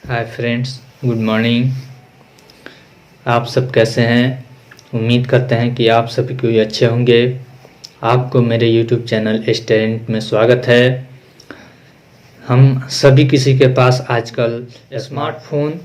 Hi friends, good morning. आप सब कैसे हैं? उम्मीद करते हैं कि आप सभी कोई अच्छे होंगे। आपको मेरे यूट्यूब चैनल स्टैंड में स्वागत है। हम सभी किसी के पास आजकल स्मार्टफोन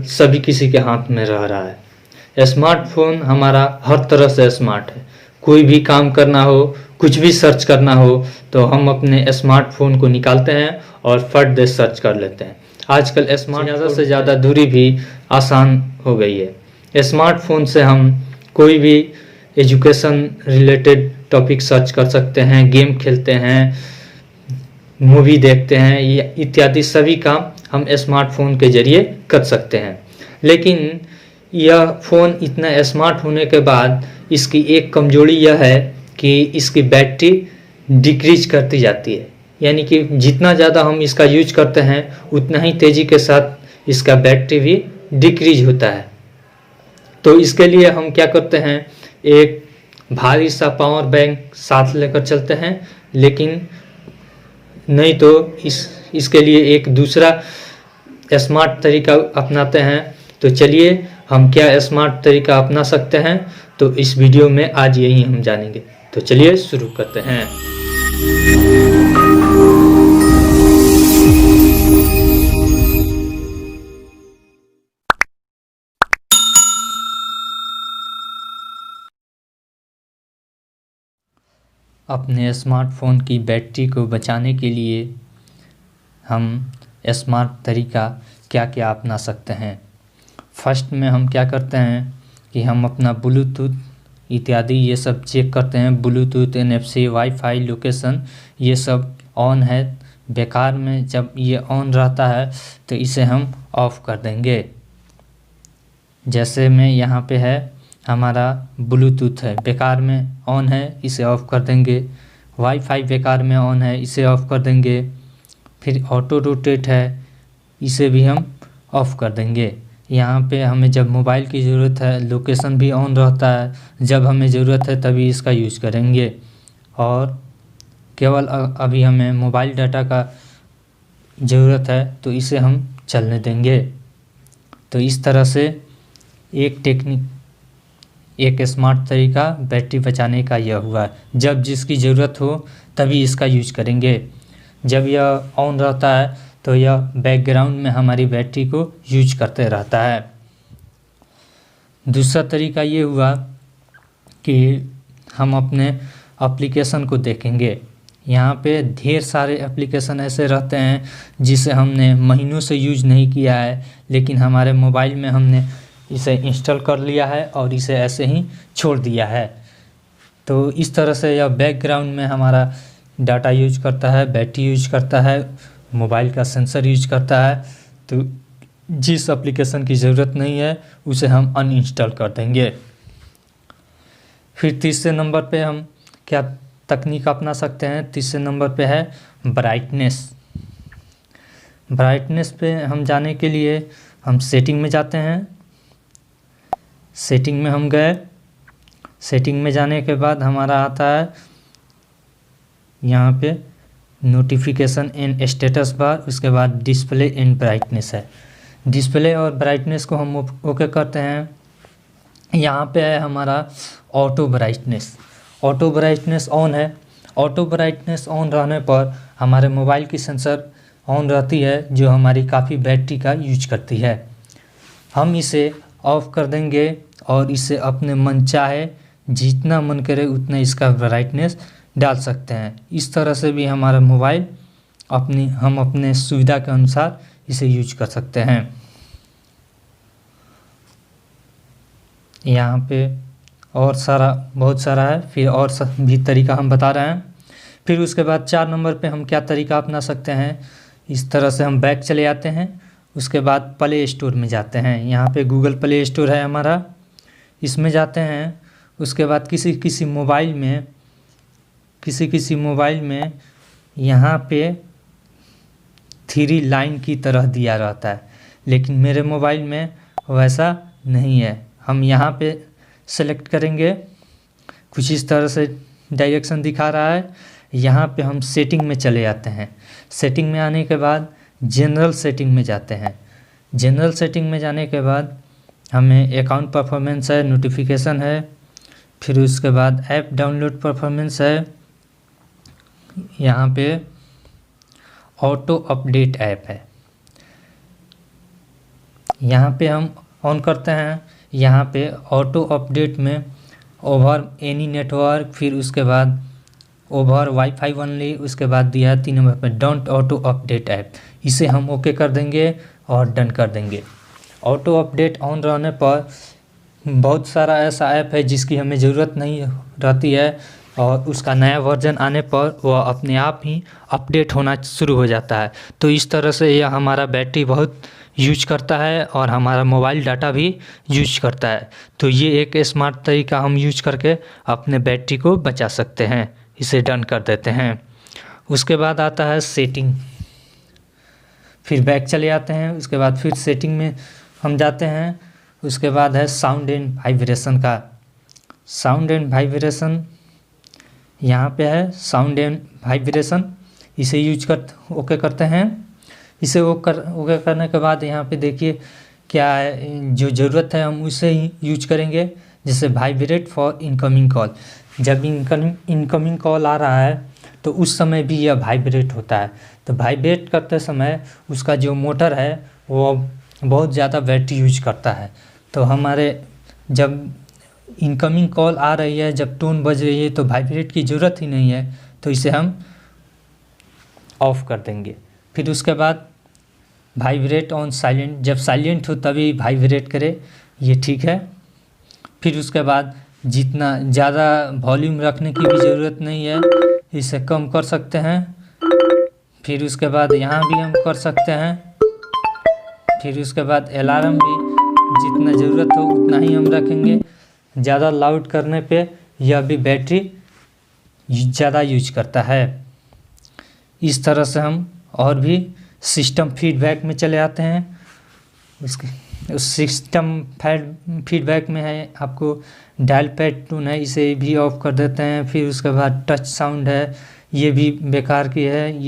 सभी किसी के हाथ में रह रहा है। स्मार्टफोन हमारा हर तरह से स्मार्ट है। कोई भी काम करना हो, कुछ भी सर्च करना हो तो हम अपने स्मार्टफोन को निकालते हैं और फट दे सर्च कर लेते हैं। आजकल ज़्यादा से ज़्यादा दूरी भी आसान हो गई है। स्मार्टफोन से हम कोई भी एजुकेशन रिलेटेड टॉपिक सर्च कर सकते हैं, गेम खेलते हैं, मूवी देखते हैं, ये इत्यादि सभी काम हम स्मार्टफोन के जरिए कर सकते हैं। लेकिन यह फ़ोन इतना स्मार्ट होने के बाद इसकी एक कमजोरी यह है कि इसकी बैटरी डिक्रीज करती जाती है। यानी कि जितना ज़्यादा हम इसका यूज करते हैं उतना ही तेज़ी के साथ इसका बैटरी भी डिक्रीज होता है। तो इसके लिए हम क्या करते हैं, एक भारी सा पावर बैंक साथ लेकर चलते हैं, लेकिन नहीं तो इसके लिए एक दूसरा स्मार्ट तरीका अपनाते हैं। तो चलिए हम क्या स्मार्ट तरीका अपना सकते हैं, तो इस वीडियो में आज यही हम जानेंगे। तो चलिए शुरू करते हैं। अपने स्मार्टफोन की बैटरी को बचाने के लिए हम स्मार्ट तरीका क्या क्या अपना सकते हैं। फर्स्ट में हम क्या करते हैं कि हम अपना ब्लूटूथ इत्यादि ये सब चेक करते हैं। ब्लूटूथ, NFC, वाईफाई, लोकेशन ये सब ऑन है। बेकार में जब ये ऑन रहता है तो इसे हम ऑफ़ कर देंगे। जैसे में यहाँ पे है हमारा ब्लूटूथ है, बेकार में ऑन है, इसे ऑफ़ कर देंगे। वाईफाई बेकार में ऑन है, इसे ऑफ़ कर देंगे। फिर ऑटो रोटेट है, इसे भी हम ऑफ़ कर देंगे। यहाँ पे हमें जब मोबाइल की ज़रूरत है, लोकेशन भी ऑन रहता है, जब हमें ज़रूरत है तभी इसका यूज़ करेंगे। और केवल अभी हमें मोबाइल डाटा का ज़रूरत है तो इसे हम चलने देंगे। तो इस तरह से एक स्मार्ट तरीका बैटरी बचाने का यह हुआ। जब जिसकी ज़रूरत हो तभी इसका यूज करेंगे। जब यह ऑन रहता है तो यह बैकग्राउंड में हमारी बैटरी को यूज करते रहता है। दूसरा तरीका ये हुआ कि हम अपने एप्लीकेशन को देखेंगे। यहाँ पे ढेर सारे एप्लीकेशन ऐसे रहते हैं जिसे हमने महीनों से यूज नहीं किया है, लेकिन हमारे मोबाइल में हमने इसे इंस्टॉल कर लिया है और इसे ऐसे ही छोड़ दिया है। तो इस तरह से यह बैकग्राउंड में हमारा डाटा यूज करता है, बैटरी यूज करता है, मोबाइल का सेंसर यूज करता है। तो जिस एप्लीकेशन की ज़रूरत नहीं है उसे हम अनइंस्टॉल कर देंगे। फिर तीसरे नंबर पे हम क्या तकनीक अपना सकते हैं। तीसरे नंबर पे है ब्राइटनेस। ब्राइटनेस पे हम जाने के लिए हम सेटिंग में जाते हैं। सेटिंग में हम गए। सेटिंग में जाने के बाद हमारा आता है यहाँ पे नोटिफिकेशन एंड स्टेटस बार, उसके बाद डिस्प्ले एंड ब्राइटनेस है। डिस्प्ले और ब्राइटनेस को हम ओके करते हैं। यहाँ पे है हमारा auto brightness. Auto brightness on है। ऑटो ब्राइटनेस ऑन रहने पर हमारे मोबाइल की सेंसर ऑन रहती है, जो हमारी काफ़ी बैटरी का यूज करती है। हम इसे ऑफ़ कर देंगे और इसे अपने मन चाहे जितना मन करे उतना इसका ब्राइटनेस डाल सकते हैं। इस तरह से भी हमारा मोबाइल हम अपने सुविधा के अनुसार इसे यूज कर सकते हैं। यहाँ पे और बहुत सारा है, फिर और भी तरीका हम बता रहे हैं। फिर उसके बाद 4 नंबर पे हम क्या तरीका अपना सकते हैं। इस तरह से हम बैक चले आते हैं। उसके बाद प्ले स्टोर में जाते हैं। यहाँ पे गूगल प्ले स्टोर है हमारा, इसमें जाते हैं। उसके बाद किसी किसी मोबाइल में यहाँ पे 3 लाइन की तरह दिया रहता है, लेकिन मेरे मोबाइल में वैसा नहीं है। हम यहाँ पे सेलेक्ट करेंगे, कुछ इस तरह से डायरेक्शन दिखा रहा है। यहाँ पे हम सेटिंग में चले जाते हैं। सेटिंग में आने के बाद जनरल सेटिंग में जाते हैं। जनरल सेटिंग में जाने के बाद हमें अकाउंट परफॉर्मेंस है, नोटिफिकेशन है, फिर उसके बाद ऐप डाउनलोड परफॉर्मेंस है, यहाँ पे ऑटो अपडेट ऐप है, यहाँ पे हम ऑन करते हैं। यहाँ पे ऑटो अपडेट में ओवर एनी नेटवर्क, फिर उसके बाद ओवर वाईफाई ओनली, उसके बाद दिया है 3 नंबर पे डोंट ऑटो अपडेट ऐप। इसे हम ओके कर देंगे और डन कर देंगे। ऑटो अपडेट ऑन रहने पर बहुत सारा ऐसा ऐप है जिसकी हमें ज़रूरत नहीं रहती है और उसका नया वर्जन आने पर वह अपने आप ही अपडेट होना शुरू हो जाता है। तो इस तरह से यह हमारा बैटरी बहुत यूज करता है और हमारा मोबाइल डाटा भी यूज करता है। तो ये एक स्मार्ट तरीका हम यूज करके अपने बैटरी को बचा सकते हैं। इसे डन कर देते हैं। उसके बाद आता है सेटिंग, फिर बैक चले आते हैं। उसके बाद फिर सेटिंग में हम जाते हैं। उसके बाद है साउंड एंड वाइब्रेशन का। साउंड एंड वाइब्रेशन यहाँ पे है, साउंड एंड वाइब्रेशन, इसे यूज कर ओके करते हैं। इसे ओके करने के बाद यहाँ पे देखिए क्या है, जो ज़रूरत है हम उसे ही यूज करेंगे। जैसे वाइब्रेट फॉर इनकमिंग कॉल, जब इनकमिंग कॉल आ रहा है तो उस समय भी यह वाइब्रेट होता है। तो वाइब्रेट करते समय उसका जो मोटर है वो बहुत ज़्यादा बैटरी यूज करता है। तो हमारे जब इनकमिंग कॉल आ रही है, जब टोन बज रही है, तो वाइब्रेट की ज़रूरत ही नहीं है, तो इसे हम ऑफ़ कर देंगे। फिर उसके बाद वाइब्रेट ऑन साइलेंट, जब साइलेंट हो तभी वाइब्रेट करे, ये ठीक है। फिर उसके बाद जितना ज़्यादा वॉल्यूम रखने की भी ज़रूरत नहीं है, इसे कम कर सकते हैं। फिर उसके बाद यहाँ भी हम कर सकते हैं। फिर उसके बाद अलार्म भी जितना ज़रूरत हो उतना ही हम रखेंगे। ज़्यादा लाउड करने पे यह भी बैटरी ज़्यादा यूज करता है। इस तरह से हम और भी सिस्टम फीडबैक में चले आते हैं। उसके सिस्टम फीडबैक में है आपको डायल पैड टून है, इसे भी ऑफ कर देते हैं। फिर उसके बाद टच साउंड है, ये भी बेकार की है।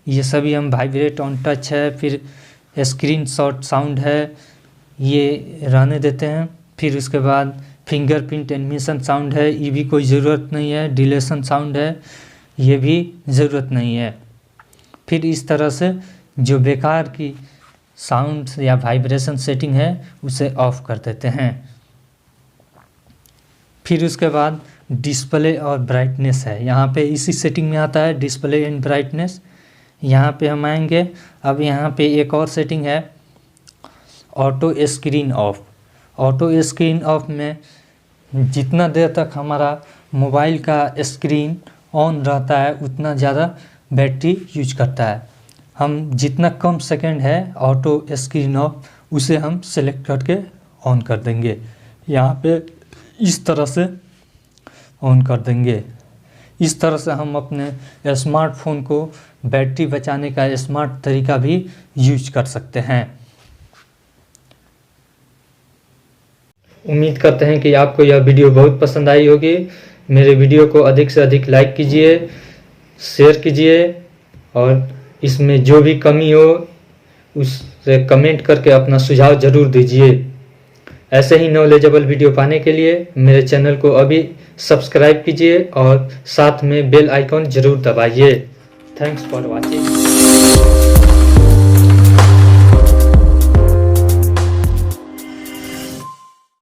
ये सभी हम वाइब्रेट ऑन टच है। फिर स्क्रीन शॉट साउंड है, ये रहने देते हैं। फिर उसके बाद फिंगरप्रिंट एनिमेशन साउंड है, ये भी कोई ज़रूरत नहीं है। डिलेशन साउंड है, ये भी ज़रूरत नहीं है। फिर इस तरह से जो बेकार की साउंड या वाइब्रेशन सेटिंग है उसे ऑफ कर देते हैं। फिर उसके बाद डिस्प्ले और ब्राइटनेस है, यहाँ पे इसी सेटिंग में आता है डिस्प्ले एंड ब्राइटनेस। यहाँ पे हम आएंगे। अब यहाँ पे एक और सेटिंग है auto screen of. Auto screen of में जितना देर तक हमारा मोबाइल का स्क्रीन ऑन रहता है उतना ज़्यादा बैटरी यूज करता है। हम जितना कम सेकंड है ऑटो स्क्रीन ऑफ उसे हम सेलेक्ट करके ऑन कर देंगे। यहाँ पे इस तरह से ऑन कर देंगे। इस तरह से हम अपने स्मार्टफोन को बैटरी बचाने का स्मार्ट तरीका भी यूज कर सकते हैं। उम्मीद करते हैं कि आपको यह वीडियो बहुत पसंद आई होगी। मेरे वीडियो को अधिक से अधिक लाइक कीजिए, शेयर कीजिए और इसमें जो भी कमी हो उससे कमेंट करके अपना सुझाव ज़रूर दीजिए। ऐसे ही नॉलेजेबल वीडियो पाने के लिए मेरे चैनल को अभी सब्सक्राइब कीजिए और साथ में बेल आइकॉन ज़रूर दबाइए। Thanks for watching.